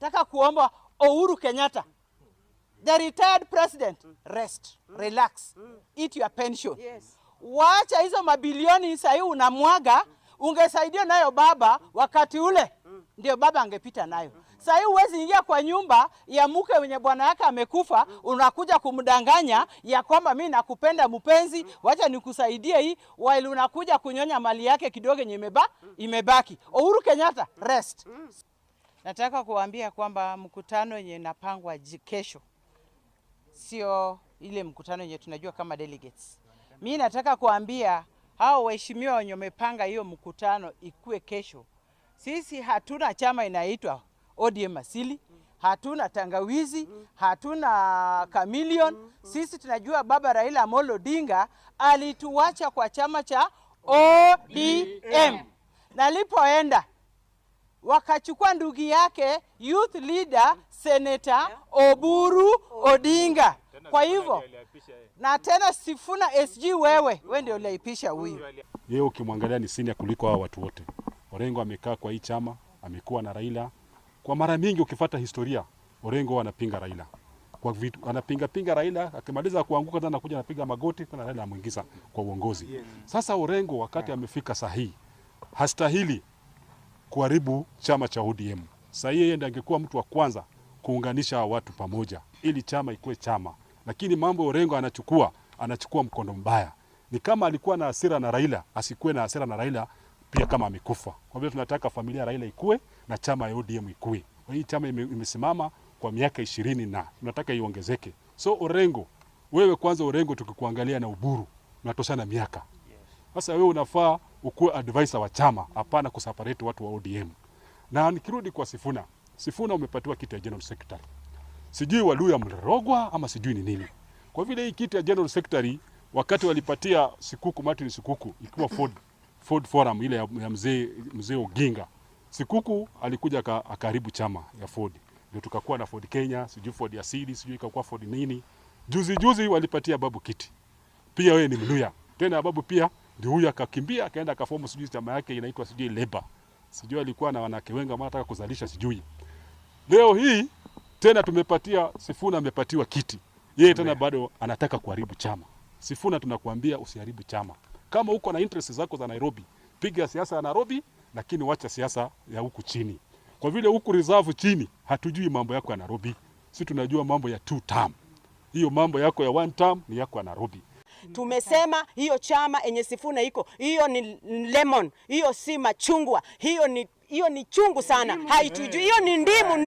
nataka kuomba Uhuru Kenyatta, the retired president, rest, relax, eat your pension. Wacha hizo mabilioni sasa unamwaga, ungesaidia nayo baba wakati ule, ndio baba angepita nayo. Sasa huwezi ingia kwa nyumba ya mke mwenye bwana yake amekufa, unakuja kumdanganya ya kwamba mimi nakupenda mpenzi, wacha nikusaidie hii, while unakuja kunyonya mali yake kidogo yenye imebaki. Uhuru Kenyatta, rest. Nataka kuambia kwamba mkutano yenye napangwa kesho sio ile mkutano yenye tunajua kama delegates. Mimi nataka kuambia hao waheshimiwa wenye wamepanga hiyo mkutano ikue kesho. Sisi hatuna chama inaitwa ODM asili, hatuna tangawizi, hatuna chameleon. Sisi tunajua baba Raila Amolo Odinga alituacha kwa chama cha ODM. Na alipoenda wakachukua ndugu yake youth leader Senator Oburu Odinga. Kwa hivyo na tena Sifuna SG wewe ndio ulaipisha huyu. Yeye ukimwangalia ni senior kuliko hao watu wote. Orengo amekaa kwa hii chama, amekuwa na Raila. Kwa mara mingi ukifuata historia, Orengo anapinga Raila. Kwa vitu anapinga Raila, akimaliza kuanguka tena anakuja anapiga magoti tena Raila amuingiza kwa uongozi. Sasa Orengo wakati amefika sahihi, hastahili kuharibu chama cha ODM. Sasa yeye ndiye angekuwa mtu wa kwanza kuunganisha watu pamoja ili chama ikuwe chama. Lakini mambo Orengo anachukua mkondo mbaya. Ni kama alikuwa na hasira na Raila, asikuwe na hasira na Raila pia kama amekufa. Kwa hivyo tunataka familia ya Raila ikue na chama ya ODM ikue. Hii chama imesimama kwa miaka 20 na tunataka iongezeke. So Orengo, wewe kwanza Orengo tukikuangalia na Uburu, unatoshana miaka. Sasa wewe unafaa ukuwe advisor wa chama, hapana kuseparate watu wa ODM. Na nikirudi kwa Sifuna umepatiwa kiti ya General Secretary. Sijui Waluya mlirogwa ama sijui ni nini. Kwa vile hii kiti ya General Secretary wakati walipatia Sikuku, Martin Sikuku, ikiwa Ford Forum ile ya mzee Oginga. Sikuku alikuja akaharibu chama ya Ford. Ndio tukakuwa na Ford Kenya, sijui Ford ya Sidi, sijui ikakuwa Ford nini. Juzi walipatia Babu kiti. Pia wewe ni Mluya. Tena Babu pia ndio huyu akakimbia akaenda akafomu sijui chama yake inaitwa sijui Labour. Sijui alikuwa na wanawake wengi ambao anataka kuzalisha sijui. Leo hii tena tumepatia Sifuna amepatiwa kiti. Yeye tena bado anataka kuharibu chama. Sifuna tunakuambia usiharibu chama. Kama uko na interest zako za Nairobi, piga siasa ya Nairobi lakini wacha siasa ya huku chini. Kwa vile huku reserve chini, hatujui mambo yako ya Nairobi. Sisi tunajua mambo ya 2 term. Hiyo mambo yako ya 1 term ni yako ya Nairobi. Tumesema hiyo chama enye Sifuna iko, hiyo ni lemon, hiyo si machungwa, hiyo ni chungu sana. Haitujui, hiyo ni ndimu.